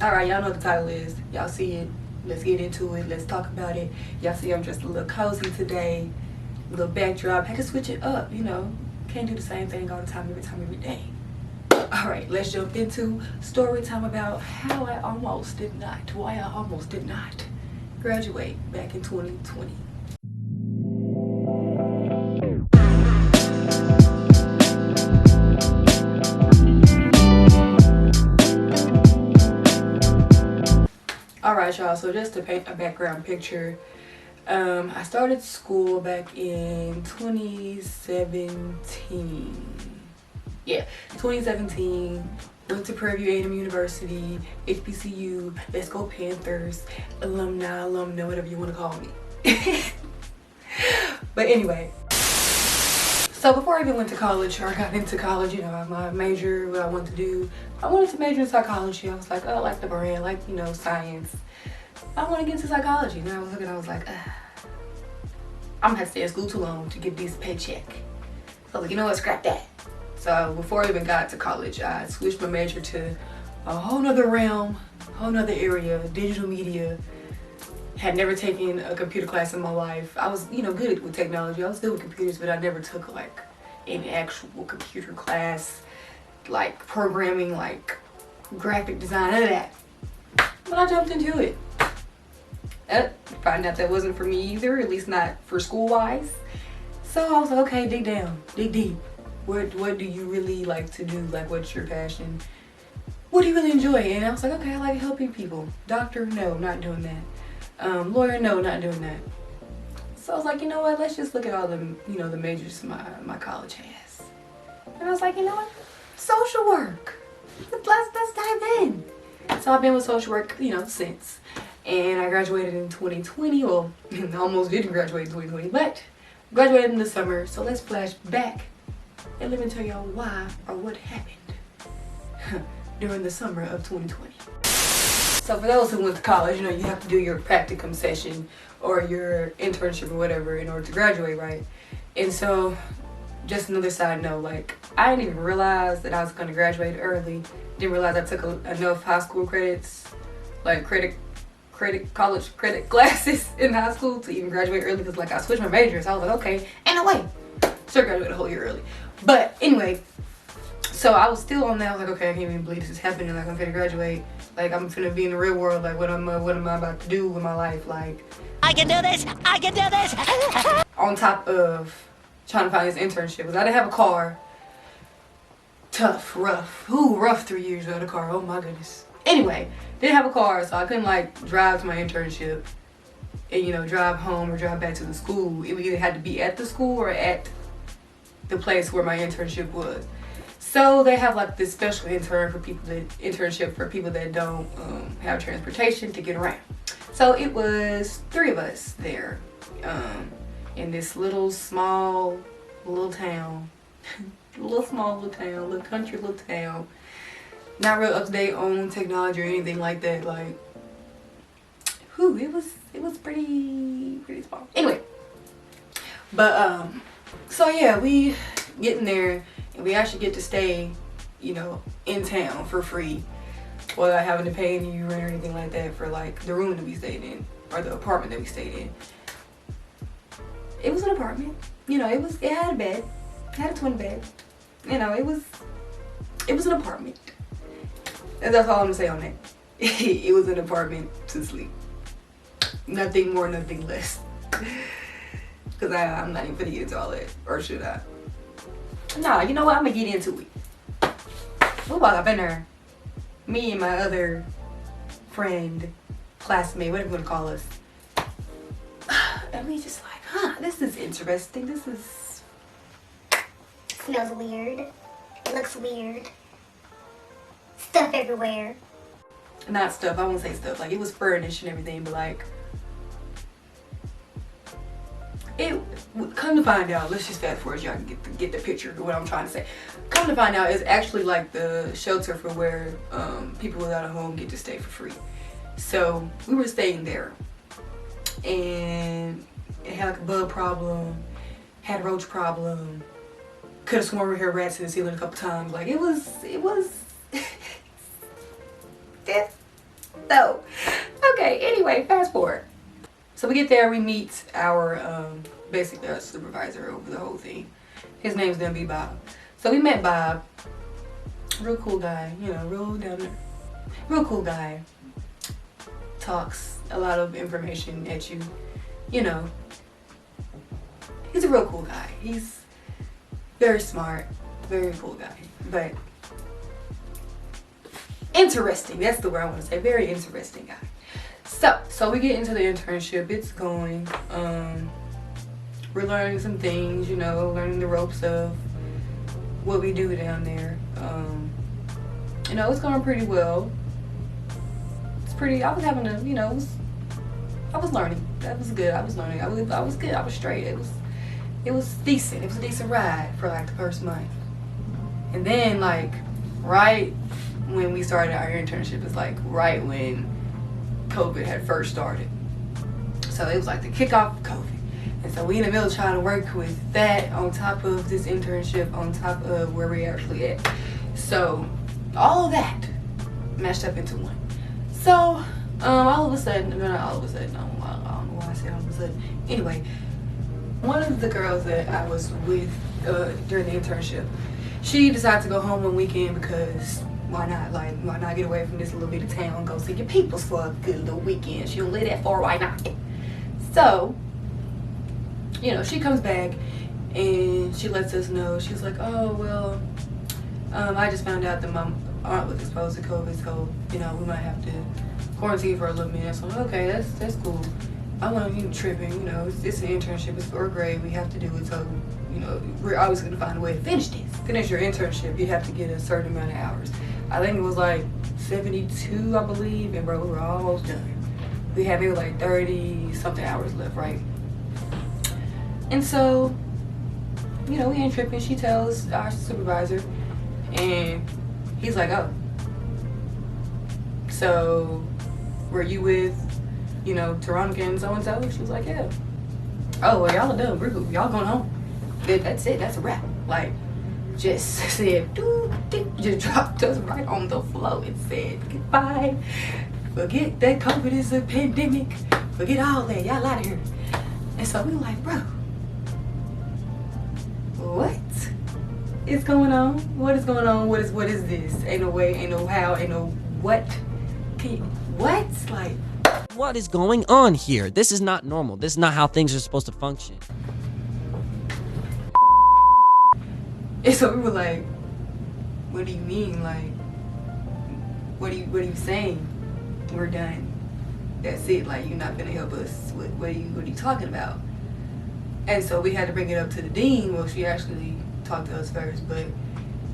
Alright, y'all know what the title is. Y'all see it. Let's get into it. Let's talk about it. Y'all see I'm just a little cozy today. A little backdrop. Had to switch it up, you know. Can't do the same thing all the time, every day. Alright, let's jump into story time about how I almost did not, why I almost did not graduate back in 2020. Alright, y'all, so just to paint a background picture, I started school back in 2017. Yeah, 2017. Went to Prairie View A&M University, HBCU, Let's Go Panthers, alumna, whatever you want to call me. But anyway, so before I even went to college or got into college, you know, my major, what I wanted to do, I wanted to major in psychology. I was like, oh, I like the brand, like, you know, science. I want to get into psychology. And I was looking, I was like, I'm gonna have to stay in school too long to get a decent paycheck. So I was like, you know what, scrap that. So before I even got to college, I switched my major to a whole nother realm, whole nother area, digital media. Had never taken a computer class in my life. I was, you know, good with technology. I was good with computers, but I never took like an actual computer class, like programming, like graphic design, none of that. But I jumped into it. Find out that wasn't for me either, at least not for school-wise. So I was like, okay, dig down, dig deep. What do you really like to do? Like, what's your passion? What do you really enjoy? And I was like, okay, I like helping people. Doctor, no, not doing that. Lawyer, no, not doing that. So I was like, you know what? Let's just look at all the, you know, the majors my college has. And I was like, you know what? Social work. Let's dive in. So I've been with social work, you know, since. And I graduated in 2020. Well, I almost didn't graduate in 2020, but graduated in the summer. So let's flash back and let me tell y'all why or what happened during the summer of 2020. So for those who went to college, you know, you have to do your practicum session or your internship or whatever in order to graduate, right? And so, just another side note, like, I didn't even realize that I was going to graduate early. Didn't realize I took enough high school credits, like college credit classes in high school to even graduate early, because like I switched my majors. So I was like, okay, ain't no way. So I graduated a whole year early. But anyway, so I was still on that. I was like, okay, I can't even believe this is happening. Like, I'm finna graduate. Like, I'm finna be in the real world. Like, what am I about to do with my life? Like, I can do this. I can do this. On top of trying to find this internship, because I didn't have a car. Tough, rough. Ooh, rough 3 years without a car. Oh my goodness. Anyway, didn't have a car, so I couldn't like drive to my internship and, you know, drive home or drive back to the school. It either had to be at the school or at the place where my internship was. So they have like this special internship for people that don't have transportation to get around. So it was 3 of us there in this little town, little country little town. Not real up to date on technology or anything like that. Like, whew, it was pretty small. Anyway, but so yeah, we get in there and we actually get to stay, you know, in town for free, without having to pay any rent or anything like that for like the room that we stayed in or the apartment that we stayed in. It was an apartment, you know. It had a bed, it had a twin bed, you know. It was an apartment. And that's all I'm gonna say on that. It was an apartment to sleep. Nothing more, nothing less. Because I'm not even gonna get into all that. Or should I? Nah, you know what? I'm gonna get into it. We'll walk up in there. Me and my other friend, classmate, whatever you wanna call us. And we just like, this is interesting. This is... Smells weird. It looks weird. Stuff everywhere. Not stuff, I won't say stuff. Like, it was furnished and everything, but like, it, come to find out, let's just fast forward, y'all can get the picture of what I'm trying to say. Come to find out, it's actually like the shelter for where people without a home get to stay for free. So we were staying there, and it had like a bug problem, had a roach problem, could have sworn we heard rats in the ceiling a couple times. Like, it was So, okay, anyway, fast forward. So we get there, we meet our, basically our supervisor over the whole thing. His name's gonna be Bob. So we met Bob. Real cool guy, you know, real down there. Real cool guy. Talks a lot of information at you, you know. He's a real cool guy. He's very smart, very cool guy. But interesting, that's the word I want to say. Very interesting guy. So we get into the internship. It's going. We're learning some things, you know, learning the ropes of what we do down there. You know, it's going pretty well. It's pretty. I was having a, you know, I was learning. That was good. I was learning. I was good. I was straight. It was decent. It was a decent ride for like the first month. And then like right when we started our internship, it's like right when COVID had first started. So it was like the kickoff of COVID. And so we in the middle trying to work with that on top of this internship, on top of where we actually at. So all of that mashed up into one. So all of a sudden, not all of a sudden, I don't know why I said all of a sudden. Anyway, one of the girls that I was with during the internship, she decided to go home one weekend because why not? Like, why not get away from this little bit of town, go see your peoples for a good little weekend? She don't live that far, why not? So, you know, she comes back and she lets us know. She's like, oh, well, I just found out that my aunt was exposed to COVID, so, you know, we might have to quarantine for a little minute. So I'm like, okay, that's cool. I want you tripping, you know, it's an internship, it's 4th grade, we have to do it, so, you know, we're always gonna find a way to finish this. Finish your internship, you have to get a certain amount of hours. I think it was like 72, I believe, and bro, we were almost done. We had maybe like 30 something hours left, right? And so, you know, we ain't tripping. She tells our supervisor, and he's like, oh, so were you with, you know, Taronica and so-and-so? She was like, yeah. Oh, well, y'all are done. Y'all going home. That's it. That's a wrap. Like, just said, just dropped us right on the floor and said, goodbye. Forget that COVID is a pandemic. Forget all that. Y'all out of here. And so we were like, bro, what is going on? What is going on? What is this? Ain't no way, ain't no how, ain't no what. What? Like, what is going on here? This is not normal. This is not how things are supposed to function. And so we were like, what do you mean? Like, what are you saying? We're done. That's it. Like, you're not gonna help us. What are you talking about? And so we had to bring it up to the dean. Well, she actually talked to us first, but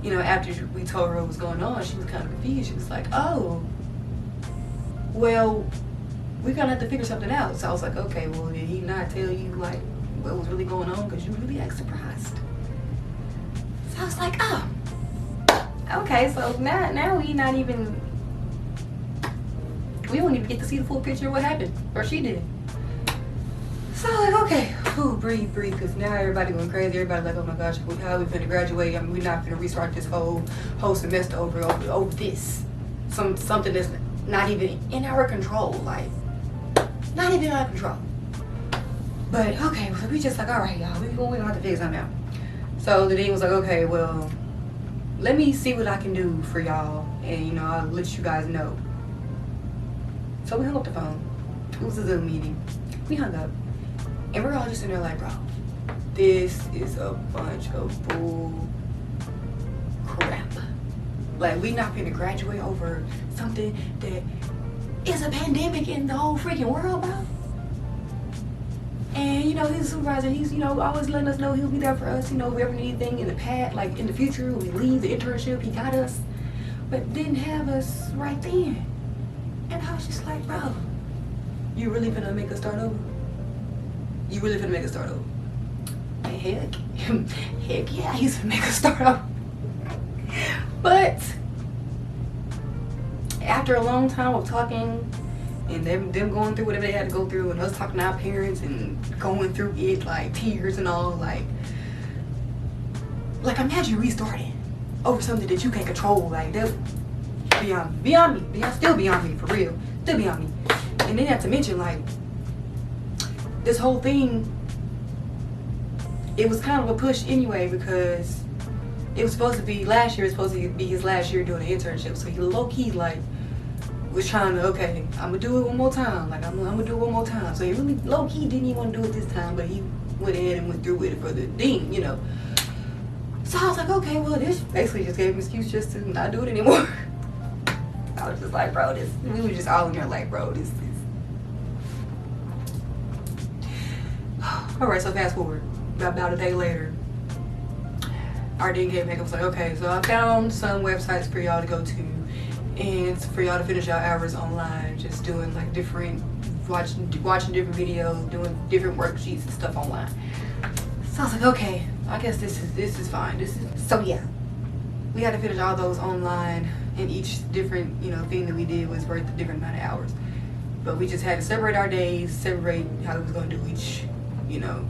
you know, after we told her what was going on, she was kind of confused. She was like, oh, well, we're gonna have to figure something out. So I was like, okay, well, did he not tell you like what was really going on? Because you really act surprised. So I was like, oh, okay, so now we don't even get to see the full picture of what happened, or she did. So I was like, okay, breathe, because now everybody going crazy. Everybody like, oh my gosh, how are we finna graduate? I mean, we're not finna restart this whole semester over this. Something that's not even in our control, like, not even in our control. But okay, so we just like, all right, y'all, we're gonna have to figure something out. So the dean was like, okay, well, let me see what I can do for y'all, and you know, I'll let you guys know. So we hung up the phone. It was a Zoom meeting. We hung up. And we're all just in there like, bro, this is a bunch of bull crap. Like, we not gonna graduate over something that is a pandemic in the whole freaking world, bro. And, you know, his supervisor, he's, you know, always letting us know he'll be there for us, you know, if we ever need anything in the past, like in the future, when we leave the internship, he got us. But didn't have us right then. And I was just like, bro, you really finna make us start over? You really finna make us start over? And heck yeah, he's finna make us start over. But after a long time of talking and them going through whatever they had to go through and us talking to our parents and going through it, like tears and all, like imagine restarting over something that you can't control. Like, that beyond me, still beyond me, for real. still be on me. And then not to mention, like, this whole thing, it was kind of a push anyway, because it was supposed to be last year. It was supposed to be his last year doing an internship. So he low-key, like, was trying to, okay, I'm gonna do it one more time. Like, I'm gonna do it one more time. So he really low-key didn't even want to do it this time, but he went ahead and went through with it for the dean, you know. So I was like, okay, well, this basically just gave him an excuse just to not do it anymore. I was just like, bro, we were just all in there like, bro, this. All right, so fast forward, about a day later, our dean came back and was like, okay, so I found some websites for y'all to go to, and for y'all to finish your hours online, just doing like different, watching different videos, doing different worksheets and stuff online. So I was like, okay, I guess this is fine. So yeah, we had to finish all those online, and each different, you know, thing that we did was worth a different amount of hours. But we just had to separate our days, separate how we was gonna do each, you know,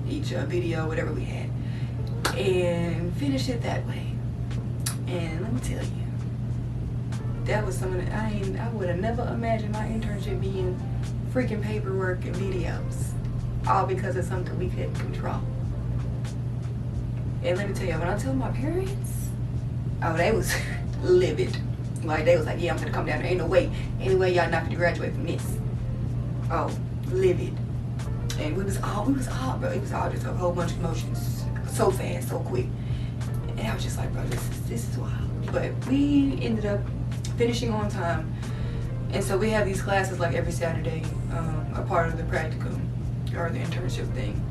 each video, whatever we had, and finish it that way. And let me tell you, that was something that I would have never imagined my internship being freaking paperwork and videos, all because of something we couldn't control. And let me tell you, when I told my parents, oh, they was livid. Like, they was like, yeah, I'm gonna come down there. Ain't no way. Anyway, y'all not gonna graduate from this. Oh, livid. And we was all, bro. It was all just a whole bunch of emotions, so fast, so quick. And I was just like, bro, this is wild. But we ended up finishing on time. And so we have these classes like every Saturday, a part of the practicum or the internship thing.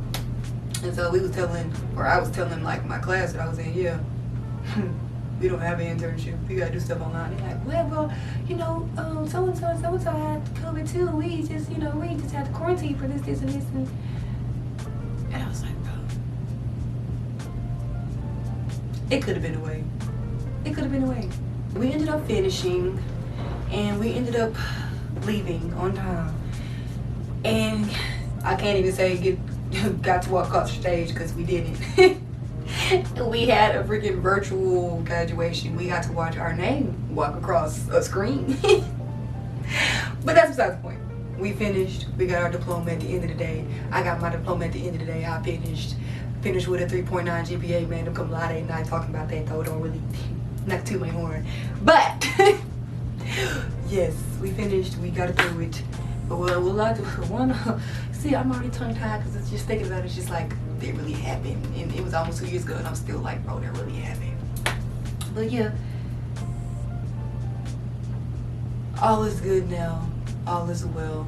And so we was telling, or I was telling like my class that I was in, yeah, we don't have an internship. We gotta do stuff online. They're like, well, you know, so-and-so had COVID too. We just, you know, we just had to quarantine for this, and this. And I was like, bro, it could have been a way. It could have been a way. We ended up finishing, and we ended up leaving on time. And I can't even say got to walk off stage, because we didn't. We had a freaking virtual graduation. We got to watch our name walk across a screen. But that's besides the point. We finished. We got our diploma at the end of the day. I got my diploma at the end of the day. I finished with a 3.9 GPA, man. Them come lot not talking about that though. Don't really not to my horn. But yes, we finished. We got through it. But we'll like to one. See, I'm already tongue-tied because it's just thinking about it. It's just like, it really happened. And it was almost 2 years ago, and I'm still like, bro, that really happened. But yeah, all is good now. All is well.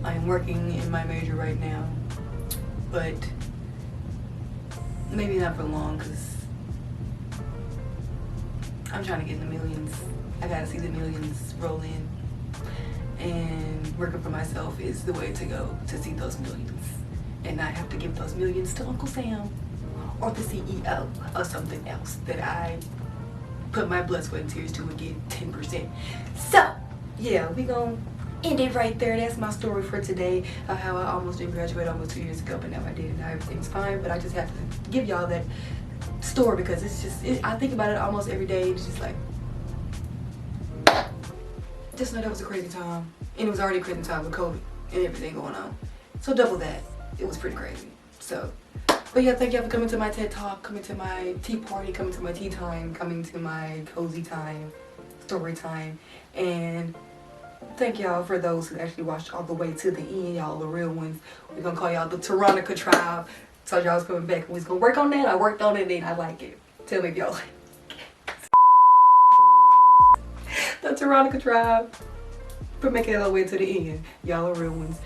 I am working in my major right now. But maybe not for long, because I'm trying to get in the millions. I gotta see the millions roll in. And working for myself is the way to go to see those millions, and not have to give those millions to Uncle Sam or the CEO or something else that I put my blood, sweat, and tears to and get 10%. So yeah, we gonna end it right there. That's my story for today of how I almost didn't graduate almost 2 years ago, but now I did, and now everything's fine. But I just have to give y'all that story because it's just, I think about it almost every day. It's just like, just know that was a crazy time, and it was already a crazy time with COVID and everything going on. So double that, it was pretty crazy. So, but yeah, thank y'all for coming to my TED Talk, coming to my tea party, coming to my tea time, coming to my cozy time, story time, and thank y'all for those who actually watched all the way to the end. Y'all the real ones. We're gonna call y'all the Tyrannica tribe. Told y'all I was coming back. We was gonna work on that. I worked on it, and I like it. Tell me if y'all like it. The Tyrannica tribe for making it all the way to the end. Y'all are real ones.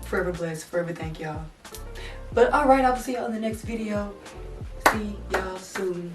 Forever blessed. Forever thank y'all. But alright, I will see y'all in the next video. See y'all soon.